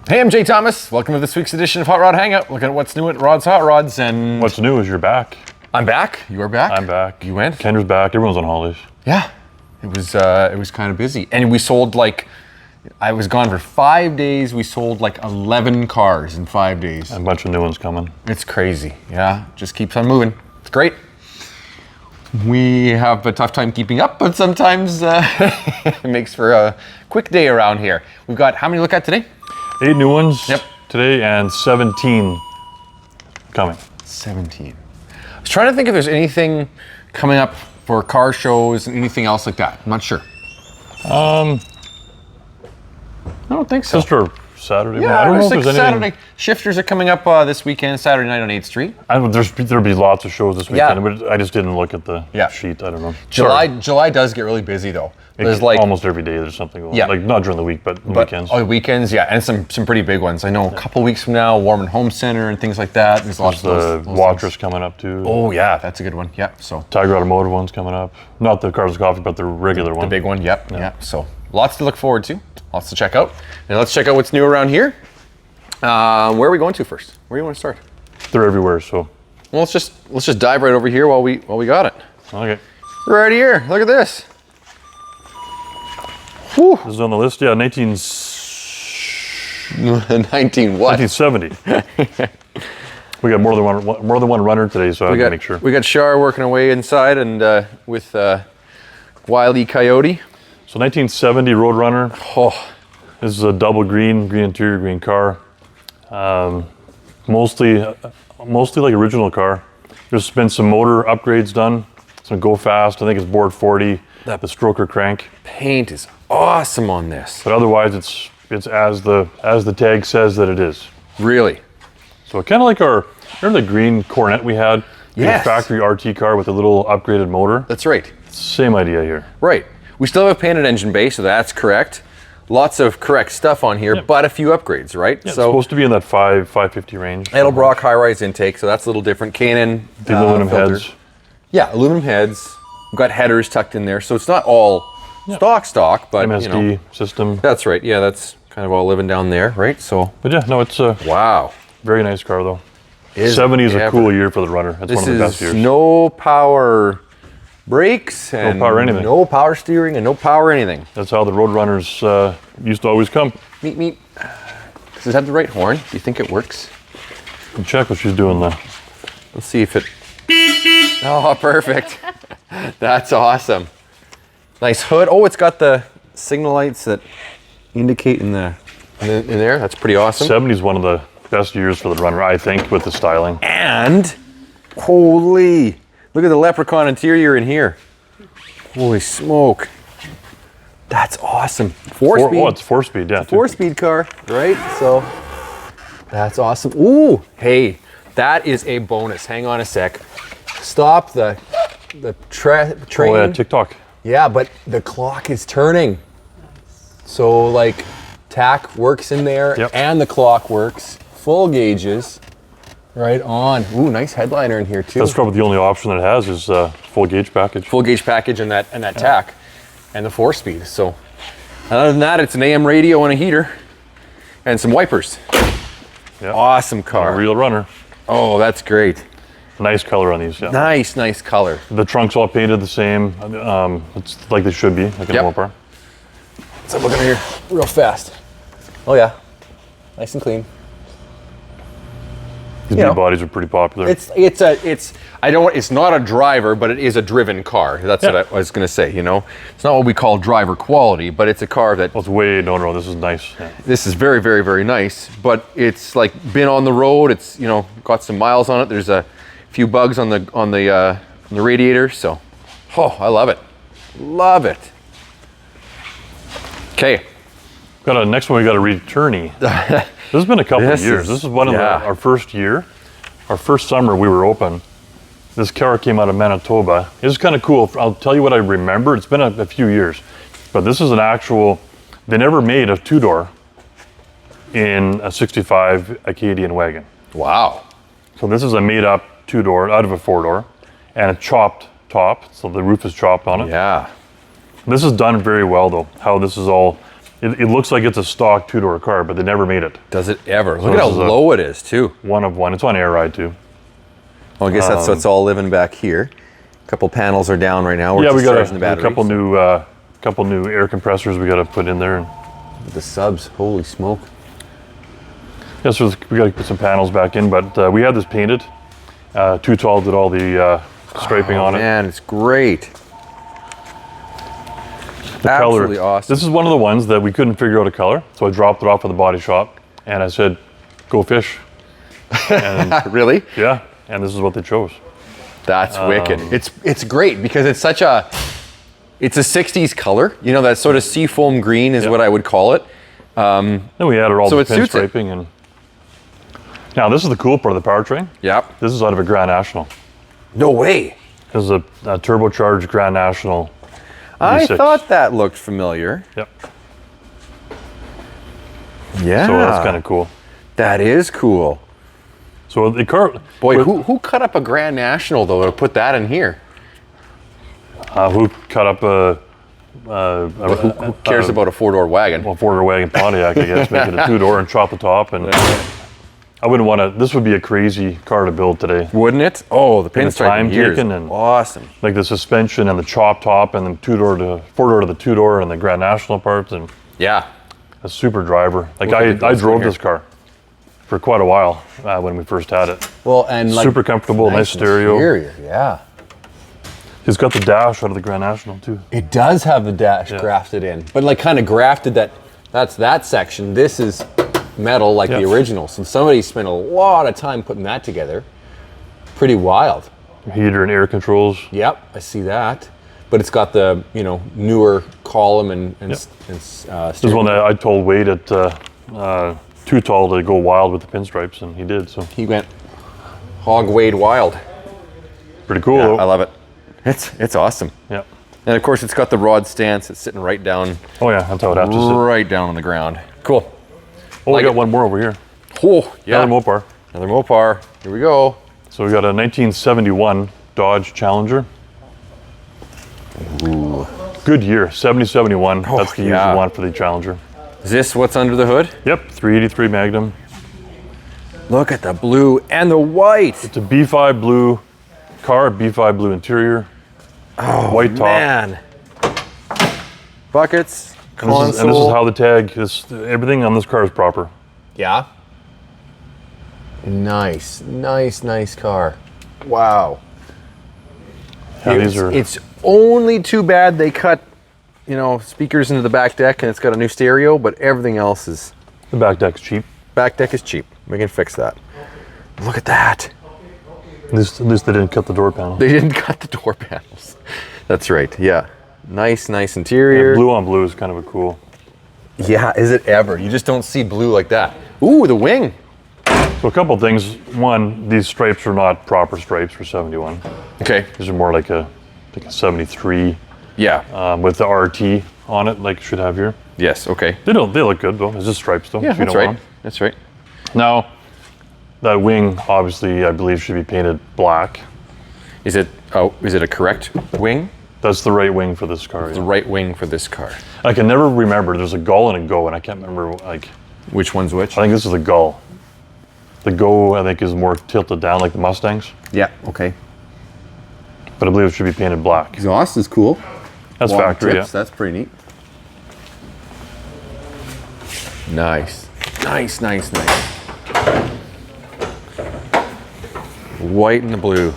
Hey, I'm Jay Thomas. Welcome to this week's edition of Hot Rod Hangout. Looking at what's new at Rod's Hot Rods. And what's new is you're back. I'm back. You are back. I'm back. You went. Kendra's back. Everyone's on holidays. Yeah, it was kind of busy, and we sold I was gone for 5 days. We sold 11 cars in 5 days. And a bunch of new ones coming. It's crazy. Yeah, just keeps on moving. It's great. We have a tough time keeping up, but sometimes it makes for a quick day around here. We've got, how many to look at today? 8 new ones Yep. today and 17 coming. 17. I was trying to think if there's anything coming up for car shows and anything else like that. I'm not sure. I don't think so. Just for Saturday. Yeah, I don't know if there's anything. Saturday. Shifters are coming up this weekend, Saturday night on 8th Street. There'll be lots of shows this Yeah. weekend, but I just didn't look at the Yeah. sheet. I don't know. July does get really busy though. There's almost every day there's something going on. Yeah. Not during the week, but weekends. Oh, weekends, yeah, and some pretty big ones. I know a couple weeks from now, Warman Home Center and things like that. There's lots of those Watrous things. coming up too. Oh yeah, that's a good one. Yeah, so Tiger Automotive one's coming up. Not the Cars and Coffee, but the regular one. the big one. Yep, yeah. So lots to look forward to, lots to check out, and let's check out what's new around here. Where are we going to first? Where do you want to start? They're everywhere, so. Well, let's just dive right over here while we got it. Okay. Right here. Look at this. Whew. This is on the list. Yeah, 19 what? 1970. We got more than one runner today, so I have to make sure. We got Shar working away inside and with Wile E. Coyote. So 1970 Roadrunner. Oh, This is a double green interior, green car. Mostly like original car. There's been some motor upgrades done. Some go fast. I think it's board 40. The stroker crank. paint is awesome on this. But otherwise, it's as the tag says that it is. Really? So kind of like remember the green Coronet we had? Yes. The factory RT car with a little upgraded motor. That's right. Same idea here. Right. We still have a painted engine bay, so that's correct. Lots of correct stuff on here, but a few upgrades, right? Yeah, so it's supposed to be in that 550 range. Edelbrock high-rise intake, so that's a little different. K&N The aluminum filter. heads. Yeah, aluminum heads. We've got headers tucked in there, so it's not all stock, but MSD system. that's right. Yeah, that's kind of all living down there, right? So, But yeah, no, it's a wow. very nice car though. Is 70 is a ever. cool year for the runner. It's one of the best This is years. no power brakes and power anything. no power steering and no power anything. That's how the Roadrunners used to always come. Meet. Does it have the right horn? Do you think it works? And check what she's doing there. Let's see if it. Oh, perfect. That's awesome. Nice hood. Oh, it's got the signal lights that indicate in there. That's pretty awesome. 70 is one of the best years for the runner, I think, with the styling. And holy, look at the leprechaun interior in here. Holy smoke. That's awesome. Four-speed. Oh, it's 4-speed, yeah. 4-speed car, right? So that's awesome. Ooh, hey, that is a bonus. Hang on a sec. Stop the train. Oh yeah, TikTok. Yeah, but the clock is turning. So tack works in there and the clock works. Full gauges. Right on. Ooh, nice headliner in here too. That's probably the only option that it has is full gauge package. Full gauge package and that tack and the 4-speed. So other than that, it's an AM radio and a heater and some wipers. Yeah. Awesome car. A real runner. Oh, that's great. Nice color on these, yeah. Nice color. The trunks all painted the same. It's like they should be, like a normal car. Let's have a look over here real fast. Oh yeah, nice and clean. These big bodies are pretty popular. It's not a driver, but it is a driven car. That's what I was gonna say. It's not what we call driver quality, but it's a car that. Well, it's way no. This is nice. Yeah. This is very, very, very nice, but it's been on the road. It's got some miles on it. There's a few bugs on the radiator. So, I love it. Love it. Okay. Got a next one. We got a returnee. This has been a couple of years. This is one of our first year. Our first summer we were open. This car came out of Manitoba. It was kind of cool. I'll tell you what I remember. It's been a few years, but this is an actual. They never made a 2-door in a 65 Acadian wagon. Wow. So this is a made-up 2-door out of a 4-door, and a chopped top. So the roof is chopped on it. Yeah. This is done very well though. How this is all It looks like it's a stock two-door car, but they never made it. Does it ever? Look at how low it is, too. One of one. It's on air ride, too. Well, I guess that's what's all living back here. A couple panels are down right now. We're Yeah, we got charging the batteries. a couple new air compressors we got to put in there. The subs, holy smoke. Yeah, so we got to put some panels back in, but we had this painted. Too Tall did all the striping on it. Man, it's great. The Absolutely color. awesome. This is one of the ones that we couldn't figure out a color, so I dropped it off at the body shop, and I said, "Go fish." And really? yeah, and this is what they chose. That's wicked. It's great because it's such a, it's a 60s color. You know, that sort of seafoam green is what I would call it. Then we added all the suits it. pinstriping, and now this is the cool part of the powertrain. Yep. This is out of a Grand National. No way. This is a turbocharged Grand National. I V6. thought that looked familiar. Yep. Yeah. So that's kind of cool. That is cool. So the car. Boy, who cut up a Grand National though to put that in here? Who cut up a Who cares about a four-door wagon? well, four-door wagon Pontiac, I guess, make it a two-door and chop the top. And I wouldn't want to. This would be a crazy car to build today. Wouldn't it? Oh, the And the time pinstriping here is taken and- awesome. Like the suspension and the chop top and the four-door to the two-door and the Grand National parts and Yeah. a super driver. Like Look at the I guts drove right this car for quite a while when we first had it. Well, and like Super comfortable, nice stereo. interior, yeah. It's got the dash out of the Grand National too. It does have the dash grafted in, but like kind of grafted that's that section. This is metal like the original. So somebody spent a lot of time putting that together. Pretty wild. Heater and air controls. Yep, I see that. But it's got the, you know, newer column and This is one that I told Wade at Too Tall to go wild with the pinstripes, and he did. So he went hog wade wild. pretty cool. Yeah, though. I love it. It's awesome. Yeah. And of course it's got the rod stance. It's sitting right down, Oh yeah, that's how it has to sit. right down on the ground. Cool. Oh, like we got it. one more over here. Oh, yeah. Another Mopar. Another Mopar. Here we go. So we got a 1971 Dodge Challenger. Ooh. Good year, 7071. Oh, That's the year you want for the Challenger. Is this what's under the hood? Yep, 383 Magnum. Look at the blue and the white. It's a B5 blue car, B5 blue interior, white top. Man. Buckets, And console. this is how the tag is. Everything on this car is proper. Yeah. Nice, nice car. Wow. Yeah, these are. It's only too bad they cut, you know, speakers into the back deck and it's got a new stereo, but everything else is. The back deck's cheap. Back deck is cheap. We can fix that. Look at that. At least they didn't cut the door panel. They didn't cut the door panels. That's right. Yeah. Nice interior. Yeah, blue on blue is kind of a cool. Yeah, is it ever? You just don't see blue like that. Ooh, the wing. So a couple things. One, these stripes are not proper stripes for 71. Okay. These are more like a 73 Yeah. with the RT on it, like it should have here. Yes. Okay. They look good though. It's just stripes though. Yeah, if you that's don't right. want 'em. That's right. Now, that wing obviously I believe should be painted black. Is it a correct wing? That's the right wing for this car. The Yeah. right wing for this car. I can never remember. There's a gull and a go, and I can't remember. Like, Which one's which? I think this is the gull. The go, I think, is more tilted down like the Mustangs, Yeah. Okay. but I believe it should be painted black. Exhaust is cool. That's Long factory. tips, that's pretty neat. Nice. Nice. White and the blue.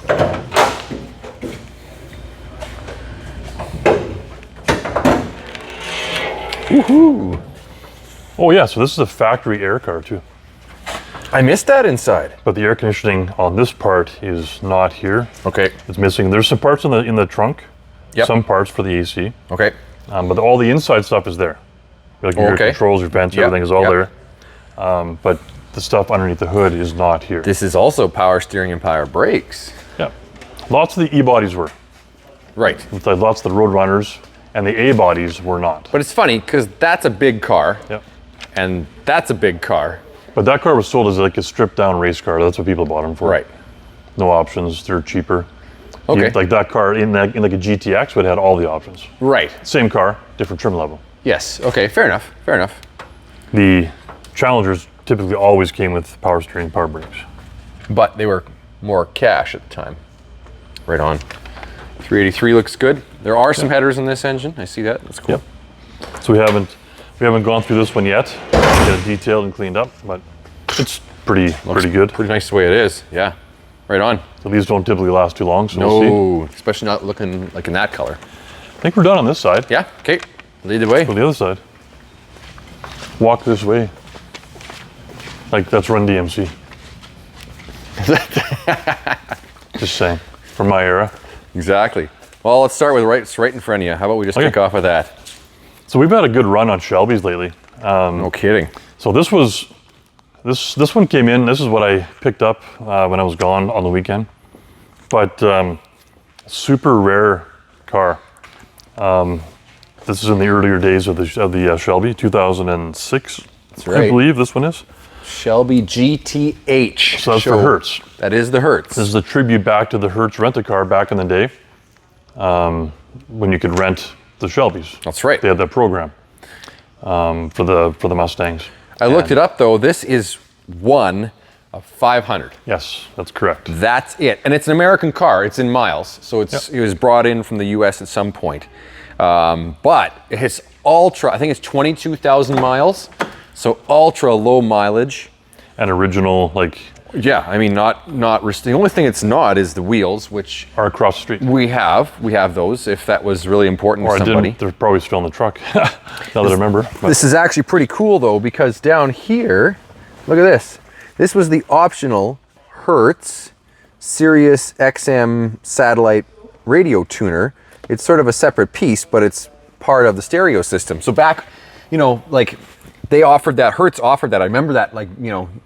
Woohoo! Oh yeah, so this is a factory air car too. I missed that inside. But the air conditioning on this part is not here. Okay. It's missing. There's some parts in the trunk. Yep. Some parts for the AC. Okay. But all the inside stuff is there. Like your Okay. controls, your vents, Yep, everything is all yep. there. But the stuff underneath the hood is not here. This is also power steering and power brakes. Yeah. Lots of the E-bodies were. Right. Lots of the Road Runners and the A-bodies were not. But it's funny because that's a big car Yep. and that's a big car. But that car was sold as like a stripped down race car. That's what people bought them for. Right. No options. They're cheaper. Okay. Like that car in like a GTX would have had all the options. Right. Same car, different trim level. Yes. Okay. Fair enough. Fair enough. The Challengers typically always came with power steering, power brakes. But they were more cash at the time. Right on. 383 looks good. There are some headers in this engine. I see that. That's cool. Yep. So we haven't gone through this one yet. Get it detailed and cleaned up, but it's pretty good. Pretty nice the way it is. Yeah. Right on. So these don't typically last too long, so No, we'll see. especially not looking like in that color. I think we're done on this side. Yeah. Okay. Lead the way. Let's go the other side. Walk this way. Like that's Run DMC. Just saying, from my era. Exactly. Well, let's start with right in front of you. How about we just kick off with that? So we've had a good run on Shelbys lately. No kidding. So this one came in. This is what I picked up when I was gone on the weekend. But super rare car. This is in the earlier days of the Shelby, 2006. That's right. I believe this one is. Shelby GTH. So that's for Hertz. That is the Hertz. This is a tribute back to the Hertz rent-a-car back in the day, when you could rent the Shelbys. That's right. They had that program for the Mustangs. I looked it up though. This is one of 500. Yes, that's correct. That's it. And it's an American car. It's in miles. So it was brought in from the US at some point. But it's ultra, I think it's 22,000 miles. So ultra low mileage. And original, like... Yeah, I mean, the only thing it's not is the wheels, which... Are across the street. We have those, if that was really important to somebody. They're probably still in the truck, now that I remember. But. This is actually pretty cool though, because down here, look at this. This was the optional Hertz Sirius XM satellite radio tuner. It's sort of a separate piece, but it's part of the stereo system. So back, like they offered that, Hertz offered that. I remember that, like,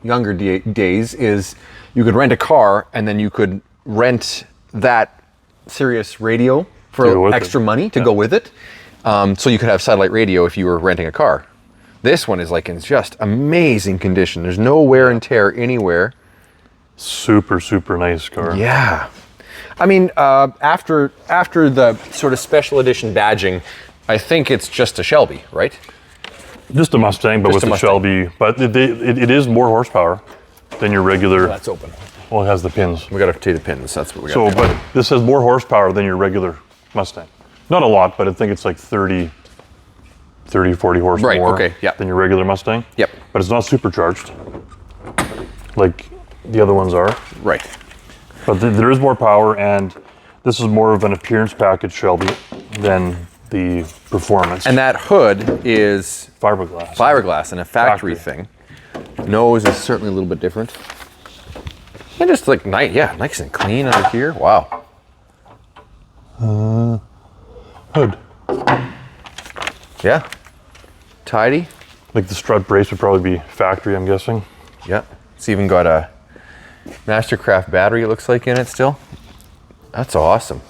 younger days is you could rent a car and then you could rent that Sirius radio for extra money to go with it. So you could have satellite radio if you were renting a car. This one is like in just amazing condition. There's no wear and tear anywhere. Super, super nice car. Yeah. I mean, after the sort of special edition badging, I think it's just a Shelby, right? Just a Mustang, but with a Shelby. But it is more horsepower than your regular. That's open. Well, it has the pins. We got to take the pins. That's what we got. So, but this has more horsepower than your regular Mustang. Not a lot, but I think it's like 30, 40 horse more than your regular Mustang. Yep. But it's not supercharged like the other ones are. Right. But there is more power, and this is more of an appearance package Shelby than the performance. And that hood is fiberglass. Fiberglass and a factory thing. Nose is certainly a little bit different. And just like nice and clean under here. Wow. Hood. Yeah. Tidy. Like the strut brace would probably be factory, I'm guessing. Yeah. It's even got a Mastercraft battery, it looks like, in it still. That's awesome.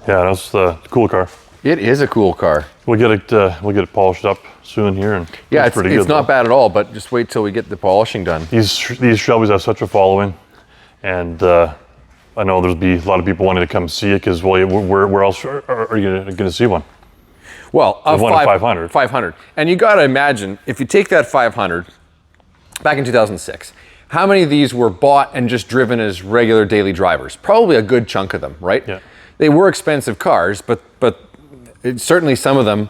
Yeah, that's the cool car. It is a cool car. We'll get it polished up soon here, and yeah, it's pretty good. It's not bad at all, but just wait till we get the polishing done. These Shelbys have such a following, and I know there'll be a lot of people wanting to come see it because, well, where else are you going to see one? Well, of 500. 500. And you got to imagine, if you take that 500, back in 2006, how many of these were bought and just driven as regular daily drivers? Probably a good chunk of them, right? Yeah. They were expensive cars, but certainly some of them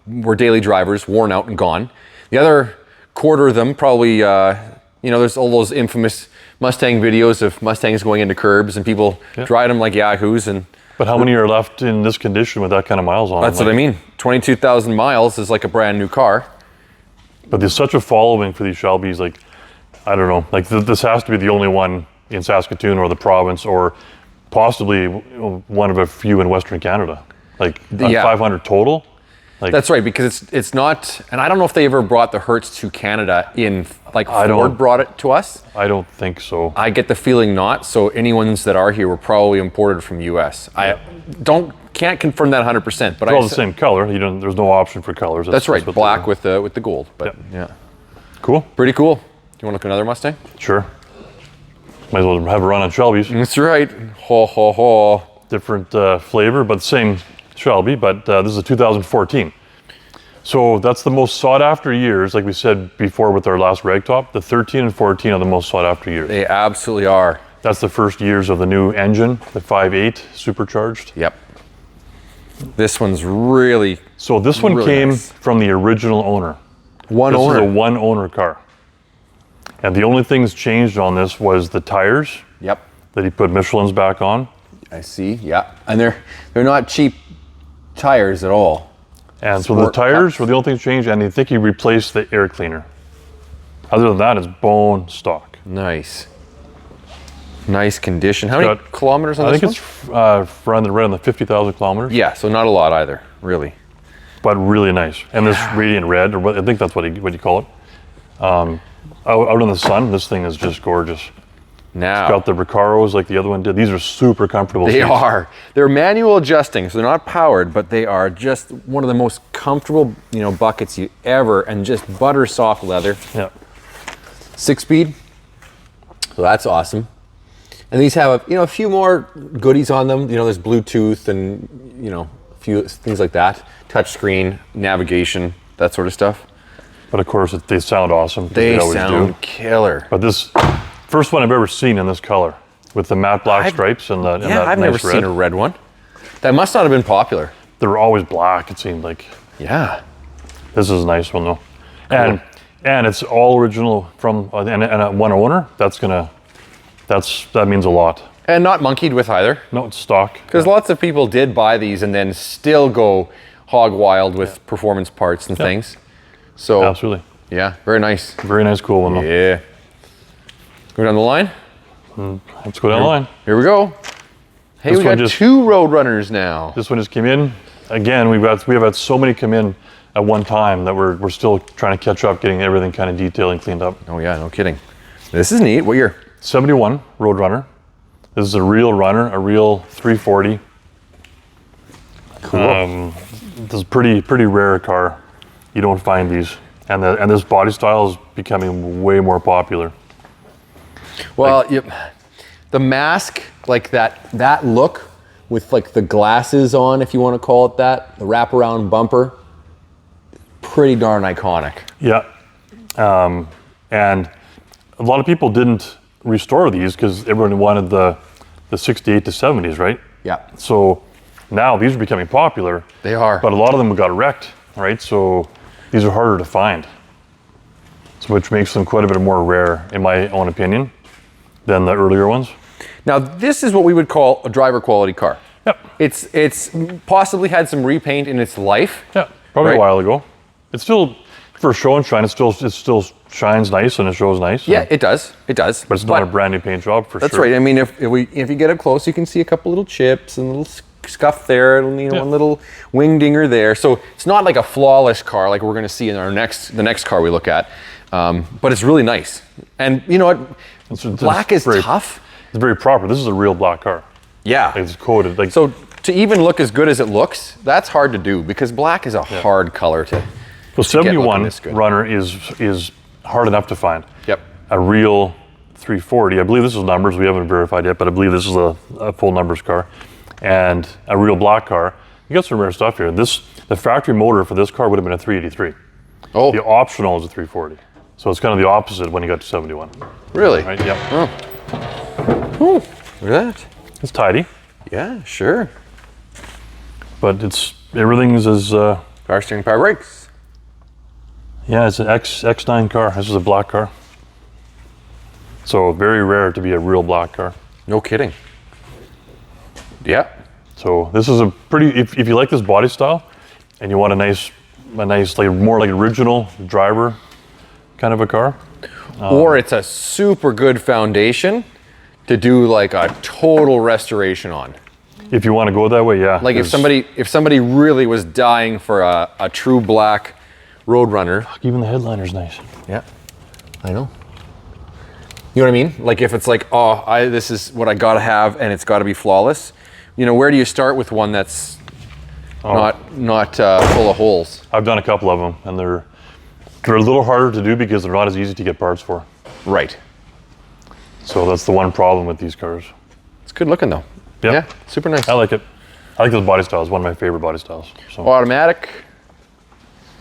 were daily drivers, worn out and gone. The other quarter of them probably, there's all those infamous Mustang videos of Mustangs going into curbs and people driving them like yahoos. But how many are left in this condition with that kind of miles on them? That's what I mean. 22,000 miles is like a brand new car. But there's such a following for these Shelbys. Like, I don't know. Like this has to be the only one in Saskatoon or the province, or possibly one of a few in Western Canada. Like 500 total. Like, that's right, because it's not, and I don't know if they ever brought the Hertz to Canada Ford brought it to us. I don't think so. I get the feeling not. So any ones that are here were probably imported from the US. I can't confirm that 100%, but it's all the same color. There's no option for colors. That's right, black with the gold. But yeah, cool. Pretty cool. Do you want to look at another Mustang? Sure. Might as well have a run on Shelbys. That's right. Ho ho ho. Different flavor, but same Shelby, but this is a 2014. So that's the most sought after years, like we said before with our last ragtop. The 13 and 14 are the most sought after years. They absolutely are. That's the first years of the new engine, the 5.8 supercharged. Yep. This one's really. So this one really came nice. from the original owner. One owner. This is a one owner car. And the only things changed on this was the tires. Yep. That he put Michelin's back on. I see. Yeah. And they're not cheap tires at all. And so the Sport tires cups. were the only things changed, and I think he replaced the air cleaner. Other than that, it's bone stock. Nice. Nice condition. How many kilometers on I this think it's right on the 50,000 kilometers. Yeah, so not a lot either, really. But really nice. And this radiant red, or what, I think that's what you call it. Out in the sun, this thing is just gorgeous. Now, It's got the Recaros like the other one did. These are super comfortable they seats. are. They're manual adjusting, so they're not powered, but they are just one of the most comfortable, buckets you ever, and just butter soft leather. Yeah. 6-speed. So that's awesome. And these have a few more goodies on them. There's Bluetooth and a few things like that. Touch screen, navigation, that sort of stuff. But of course, they sound awesome. They always sound do. killer. But this first one I've ever seen in this color with the matte black stripes and that I've nice never red. seen a red one. That must not have been popular. They were always black, it seemed like. Yeah. This is a nice one though. And it's all original from and one owner. That means a lot. And not monkeyed with either. No, it's stock. Because lots of people did buy these and then still go hog wild with performance parts and things. So Absolutely. yeah, very nice. Very nice, cool one though. Yeah. Go down the line. Let's go down the line. Here we go. Hey, This we one got just- 2 Roadrunners now. This one just came in. Again, we have had so many come in at one time that we're still trying to catch up, getting everything kind of detailed and cleaned up. Oh yeah, no kidding. This is neat. What year? 71 Roadrunner. This is a real runner, a real 340. Cool. This is a pretty rare car. You don't find these, and this body style is becoming way more popular. Well, the mask, like that look with like the glasses on, if you want to call it that, the wraparound bumper, pretty darn iconic. Yeah, and a lot of people didn't restore these because everyone wanted the 68 to 70s, right? Yeah. So now these are becoming popular. They are. But a lot of them got wrecked, right? So these are harder to find. So which makes them quite a bit more rare, in my own opinion, than the earlier ones. Now, this is what we would call a driver quality car. Yep. It's possibly had some repaint in its life. Yeah, probably Right. a while ago. It's still, for show and shine, it still shines nice and it shows nice. Yeah, it does. It does. But it's not a brand new paint job for That's sure. right. I mean, if you get up close, you can see a couple little chips and a little scuff there, and one little wing dinger there. So it's not like a flawless car like we're going to see in the next car we look at. But it's really nice. And you know what? It's Black is very, tough. It's very proper. This is a real black car. Yeah. Like, it's coated. Like, So to even look as good as it looks, that's hard to do because black is a hard color to. so get looking 71 this good. runner is hard enough to find. Yep. A real 340. I believe this is numbers. We haven't verified yet, but I believe this is a full numbers car. And a real black car. You got some rare stuff here. The factory motor for this car would have been a 383. Oh, The optional is a 340. So it's kind of the opposite when you got to 71. really? Right? Yep. Oh, look at that. It's tidy, Yeah, sure. but everything is as Power steering, power brakes. yeah, it's an X9 car. This is a black car. So very rare to be a real black car. No kidding. Yeah. So this is a pretty, if you like this body style and you want a nice like more like original driver kind of a car. Or it's a super good foundation to do like a total restoration on. If you want to go that way, yeah. Like if somebody really was dying for a true black Roadrunner. Even the headliner's nice. Yeah, I know. You know what I mean? Like if it's like, this is what I gotta have and it's gotta be flawless. Where do you start with one that's not full of holes? I've done a couple of them, and they're a little harder to do because they're not as easy to get parts for. Right. So that's the one problem with these cars. It's good looking though. Yep. Yeah, super nice. I like it. I like this body style. It's one of my favorite body styles. So. Automatic.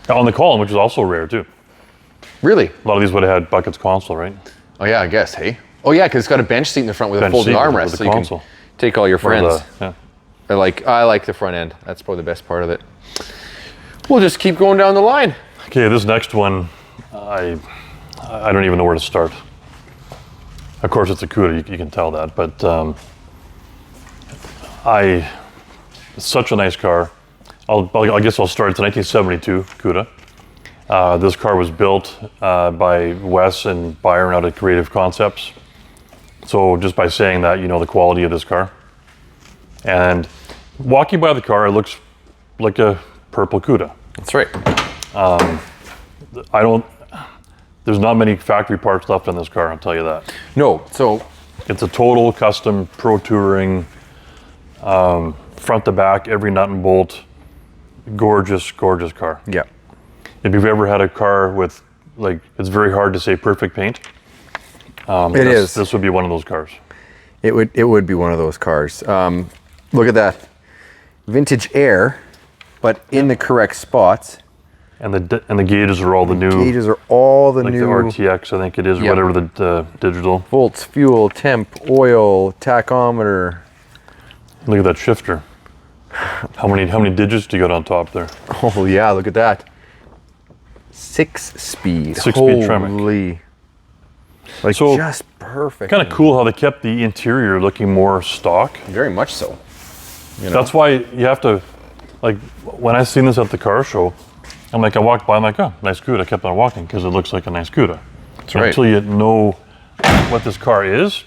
On the column, which is also rare too. Really? A lot of these would have had buckets console, right? Oh yeah, I guess. Hey. Oh yeah, because it's got a bench seat in the front with a folding armrest, so you can take all your friends. I like the front end. That's probably the best part of it. We'll just keep going down the line. Okay, this next one, I don't even know where to start. Of course, it's a Cuda. You can tell that, but it's such a nice car. I guess I'll start. It's a 1972 Cuda. This car was built by Wes and Byron out of Creative Concepts. So just by saying that, you know the quality of this car. And walking by the car, it looks like a purple Cuda. That's right. There's not many factory parts left on this car, I'll tell you that. No, so. It's a total custom Pro Touring, front to back, every nut and bolt. Gorgeous, gorgeous car. Yeah. If you've ever had a car with, like, it's very hard to say perfect paint. It is. This would be one of those cars. It would be one of those cars. Look at that. Vintage air, but in the correct spots. And the gauges are all the new. Gauges are all the new. Like the RTX, I think it is, or whatever the digital. Volts, fuel, temp, oil, tachometer. Look at that shifter. How many digits do you got on top there? Oh yeah, look at that. 6-speed. 6-speed Tremec. Holy. Like, so just perfect. Kind of cool how they kept the interior looking more stock. Very much so. You know? That's why you have to, like, when I seen this at the car show, I'm like, I walked by, I'm like, oh, nice Cuda. I kept on walking because it looks like a nice Cuda. That's right. Until you know what this car is,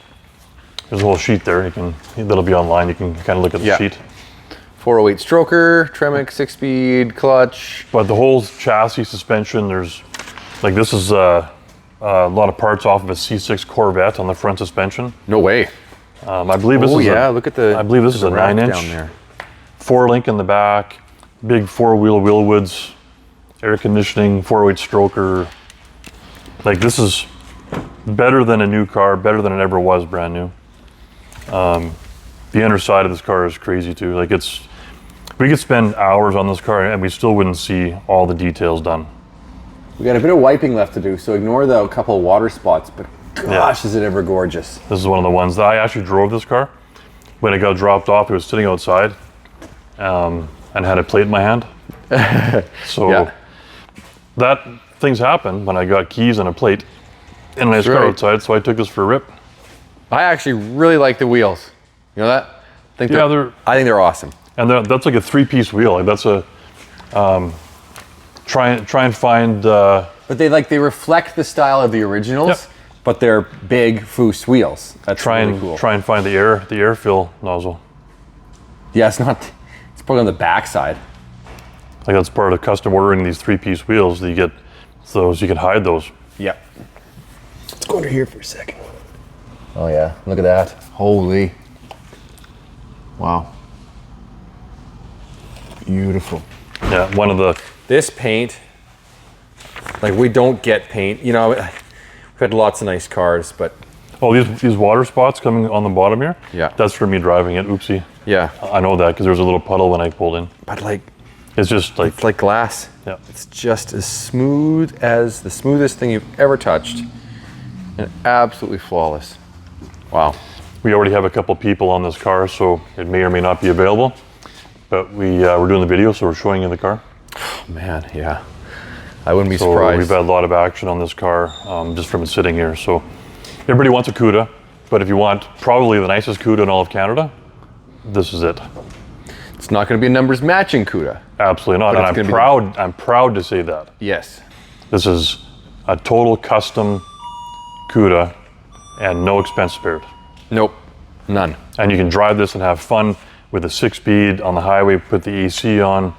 there's a whole sheet there. That'll be online. You can kind of look at the sheet. 408 stroker, Tremec, 6-speed, clutch. But the whole chassis suspension, there's, like, this is a lot of parts off of a C6 Corvette on the front suspension. No way. I believe this is look at the. I believe this is a 9-inch. Down there. 4-link in the back, big 4-wheel Willwoods, air conditioning, 408 stroker. Like, this is better than a new car, better than it ever was brand new. The underside of this car is crazy too. Like, we could spend hours on this car and we still wouldn't see all the details done. We got a bit of wiping left to do, so ignore the couple of water spots, but gosh, is it ever gorgeous. This is one of the ones that I actually drove this car. When it got dropped off, it was sitting outside and had a plate in my hand. So that things happen when I got keys and a plate and a nice car outside, so I took this for a rip. I actually really like the wheels. You know that? I think they're awesome. And that's like a 3-piece wheel. Like, that's a try and find. But they reflect the style of the originals, but they're big Foose wheels. That's really cool. Try and find the air fill nozzle. Yeah, it's probably on the back side. Like, that's part of custom ordering these 3-piece wheels that you get, so you can hide those. Yeah. Let's go under here for a second. Oh yeah, look at that. Holy. Wow. Beautiful. Yeah, this paint, like, we don't get paint. You know, we've had lots of nice cars, but. Oh, these water spots coming on the bottom here? Yeah. That's for me driving it, oopsie. Yeah. I know that because there was a little puddle when I pulled in. But, like. It's just like. It's like glass. Yeah. It's just as smooth as the smoothest thing you've ever touched. And absolutely flawless. Wow. We already have a couple people on this car, so it may or may not be available. But we're doing the video, so we're showing you the car. Oh, man, yeah. I wouldn't be surprised. We've had a lot of action on this car just from it sitting here. So everybody wants a Cuda, but if you want probably the nicest Cuda in all of Canada, this is it. It's not going to be a numbers matching Cuda. Absolutely not, and I'm proud to say that. Yes. This is a total custom Cuda and no expense spared. Nope, none. And you can drive this and have fun with a 6-speed on the highway, put the AC on.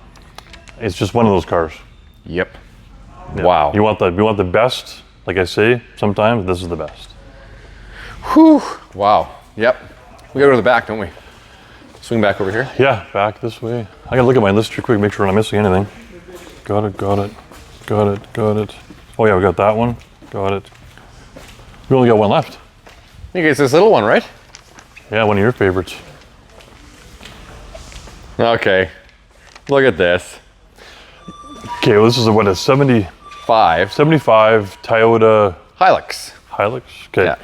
It's just one of those cars. Yep. Yeah. Wow. You want the best, like I say, sometimes this is the best. Whew. Wow. Yep. We gotta go to the back, don't we? Swing back over here. Yeah, back this way. I gotta look at my list real quick, make sure I'm not missing anything. Got it. Oh yeah, we got that one. Got it. We only got one left. I think it's this little one, right? Yeah, one of your favorites. Okay. Look at this. Okay, well, this is a 75 Toyota Hilux. Okay. Yeah.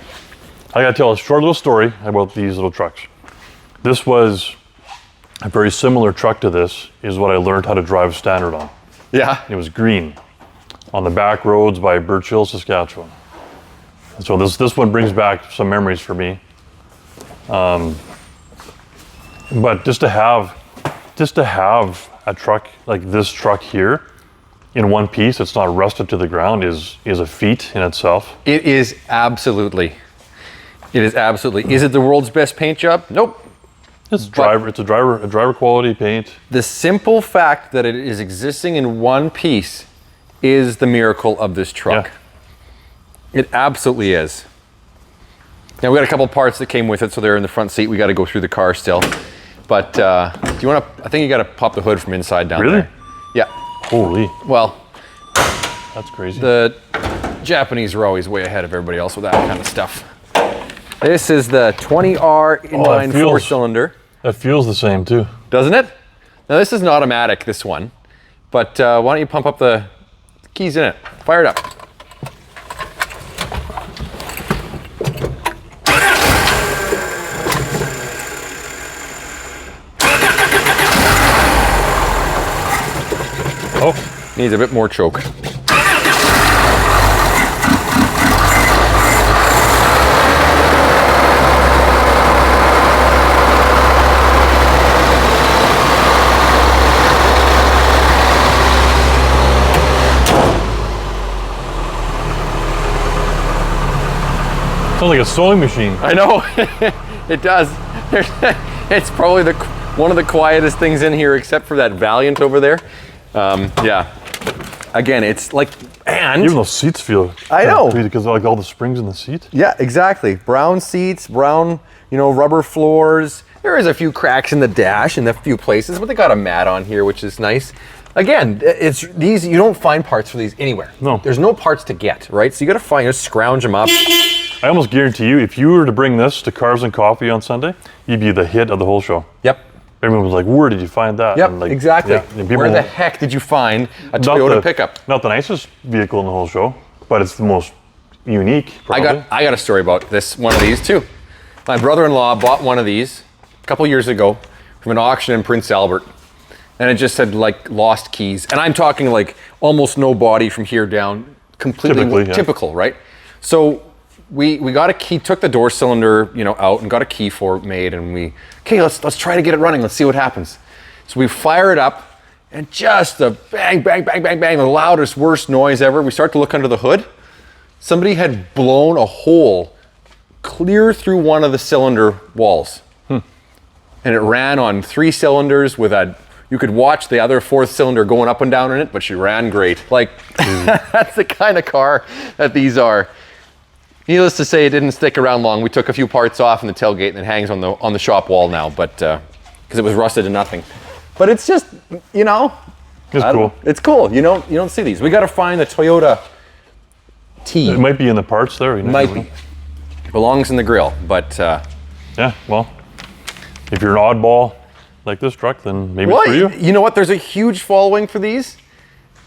I gotta tell a short little story about these little trucks. This was a very similar truck to this, is what I learned how to drive standard on. Yeah. It was green on the back roads by Birch Hill, Saskatchewan. And so this one brings back some memories for me. But just to have a truck like this truck here in one piece, it's not rusted to the ground, is a feat in itself. It is absolutely. Is it the world's best paint job? Nope. It's a driver quality paint. The simple fact that it is existing in one piece is the miracle of this truck. Yeah. It absolutely is. Now we got a couple parts that came with it, so they're in the front seat. We got to go through the car still. But do you want to? I think you got to pop the hood from inside down there. Really? Yeah. Holy. Well, that's crazy. The Japanese are always way ahead of everybody else with that kind of stuff. This is the 20R inline 4-cylinder. That feels the same too. Doesn't it? Now this is an automatic, this one. But why don't you pump up the keys in it? Fire it up. Oh. Needs a bit more choke. Sounds like a sewing machine. I know, it does. It's probably one of the quietest things in here, except for that Valiant over there. Yeah. Again, it's like, and even those seats feel. I know, because like all the springs in the seat. Yeah, exactly. Brown seats, brown, rubber floors. There is a few cracks in the dash in a few places, but they got a mat on here, which is nice. Again, it's these. You don't find parts for these anywhere. No. There's no parts to get, right? So you got to scrounge them up. I almost guarantee you, if you were to bring this to Cars and Coffee on Sunday, you'd be the hit of the whole show. Yep. Everyone was like, "Where did you find that?" Yep, and like, exactly. Yeah, where the heck did you find a Toyota pickup? Not the nicest vehicle in the whole show, but it's the most unique. Probably. I got a story about one of these too. My brother-in-law bought one of these a couple years ago from an auction in Prince Albert, and it just said like lost keys. And I'm talking like almost no body from here down, completely typical, right? So we got a key, took the door cylinder, out and got a key for it made, and let's try to get it running. Let's see what happens. So we fire it up, and just the bang, bang, bang, bang, bang, the loudest, worst noise ever. We start to look under the hood. Somebody had blown a hole clear through one of the cylinder walls. And it ran on 3 cylinders with you could watch the other 4th cylinder going up and down in it, but she ran great. Like, that's the kind of car that these are. Needless to say, it didn't stick around long. We took a few parts off in the tailgate, and it hangs on the shop wall now, but because it was rusted to nothing. But it's just, it's cool. It's cool. You don't see these. We got to find the Toyota T. It might be in the parts there. Might be. Belongs in the grill, but yeah. Well, if you're an oddball like this truck, then maybe it's for you. You know what? There's a huge following for these.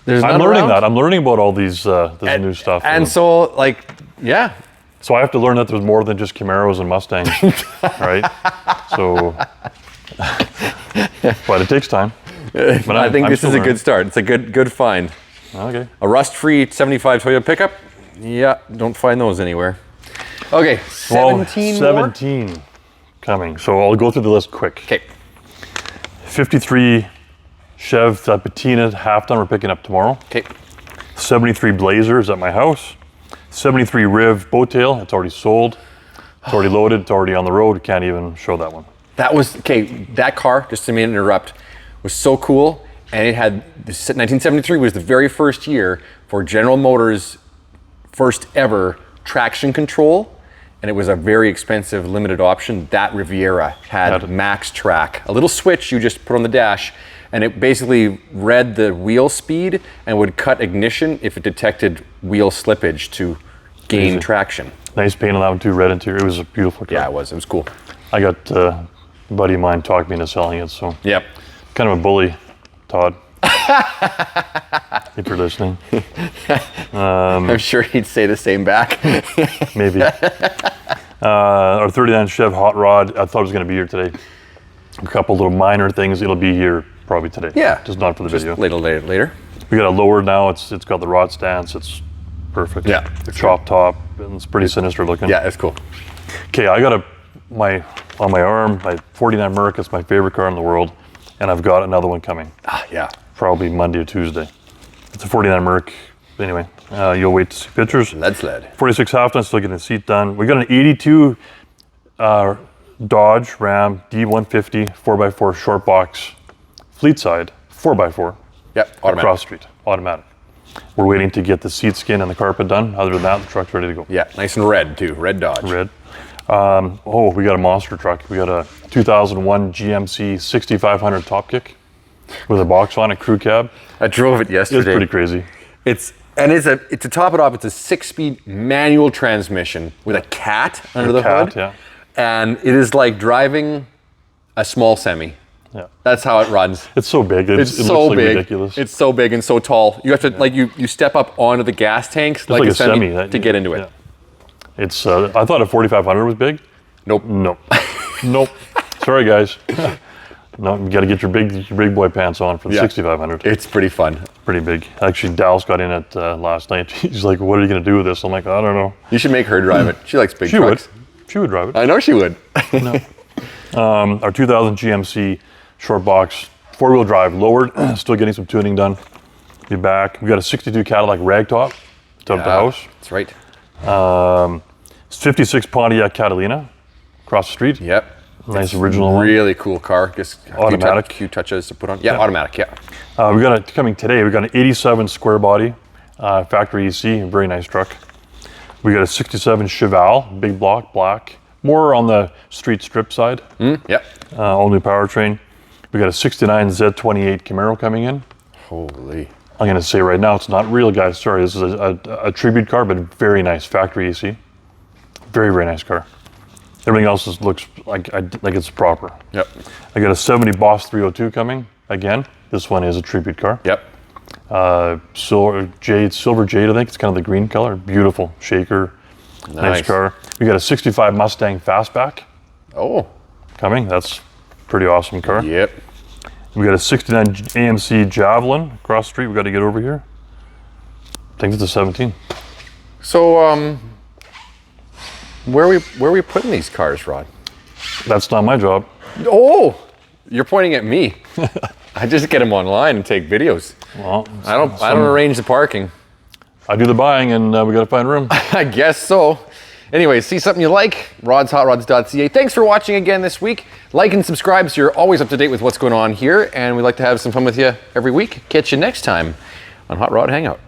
I'm learning that. I'm learning about all these this new stuff. And so, yeah. So I have to learn that there's more than just Camaros and Mustangs, right? So, but it takes time. But I think this is a good start. It's a good find. Okay. A rust-free 75 Toyota pickup? Yeah, don't find those anywhere. Okay, 17 coming. So I'll go through the list quick. Okay. 53 Chev Patina half-ton we're picking up tomorrow. Okay. 73 Blazer is at my house. 73 Riv Bowtail, it's already sold. It's already loaded, it's already on the road. Can't even show that one. That car, just to interrupt, was so cool. And it had, 1973 was the very first year for General Motors' first ever traction control. And it was a very expensive limited option. That Riviera had max track. A little switch you just put on the dash, and it basically read the wheel speed and would cut ignition if it detected wheel slippage to gain traction. Nice paint on that one too, red interior. It was a beautiful car. Yeah, it was cool. I got a buddy of mine talked me into selling it, so. Yep. kind of a bully, Todd. If you're listening. I'm sure he'd say the same back. Maybe. Our 39 Chev Hot Rod, I thought it was going to be here today. A couple little minor things, it'll be here probably today. Yeah. Just not for the video. Later. We got a lower now, it's got the rod stance, it's perfect. Yeah. Chop top, and it's pretty sinister looking. Yeah, it's cool. Okay, I got on my arm, my 49 Merc, it's my favorite car in the world, and I've got another one coming. Yeah. Probably Monday or Tuesday. It's a 49 Merc. Anyway, you'll wait to see pictures. Lead sled. 46 half ton, still getting the seat done. We got an 82 Dodge Ram D150 4x4 short box fleet side 4x4. Yep, automatic. Across the street, automatic. We're waiting to get the seat skin and the carpet done. Other than that, the truck's ready to go. Yeah, nice and red too, red Dodge. Red. We got a monster truck. We got a 2001 GMC 6500 top kick with a box on it, crew cab. I drove it yesterday. It's pretty crazy. It's to top it off, it's a 6-speed manual transmission with a cat under the hood. Yeah. And it is like driving a small semi. Yeah. That's how it runs. It's so big. It's it so looks like big. Ridiculous. It's so big and so tall. You have to you step up onto the gas tanks like a semi to get into it. Yeah. It's I thought a 4500 was big. Nope. Nope. Sorry guys. No, you got to get your big boy pants on for the 6500. It's pretty fun. Pretty big. Actually, Dallas got in it last night. He's like, "What are you going to do with this?" I'm like, "I don't know." You should make her drive it. She likes big trucks. She would drive it. I know she would. No. Our 2000 GMC short box, 4-wheel drive, lowered, still getting some tuning done. Be back. We got a 62 Cadillac ragtop to the house. That's right. 56 Pontiac Catalina across the street. Yep. Nice original one. Really cool car. Just automatic. Few touches to put on. Yeah, automatic. Yeah. We got it coming today. We got an 87 square body, factory EC, a very nice truck. We got a 67 Cheval, big block, black, more on the street strip side. Yep. All new powertrain. We got a 69 Z28 Camaro coming in. Holy. I'm gonna say right now, it's not real, guys. Sorry, this is a tribute car, but very nice factory EC. Very, very nice car. Everything else looks like it's proper. Yep. I got a 70 Boss 302 coming again. This one is a tribute car. Yep. Silver jade, I think it's kind of the green color. Beautiful shaker. Nice car. We got a 65 Mustang Fastback. Oh. Coming. That's a pretty awesome car. Yep. We got a 69 AMC Javelin across the street. We got to get over here. I think it's a 17. So, where are we putting these cars, Rod? That's not my job. Oh, you're pointing at me. I just get them online and take videos. Well, I don't arrange the parking. I do the buying, and we got to find room. I guess so. Anyway, see something you like? rodshotrods.ca. Thanks for watching again this week. Like and subscribe so you're always up to date with what's going on here, and we like to have some fun with you every week. Catch you next time on Hot Rod Hangout.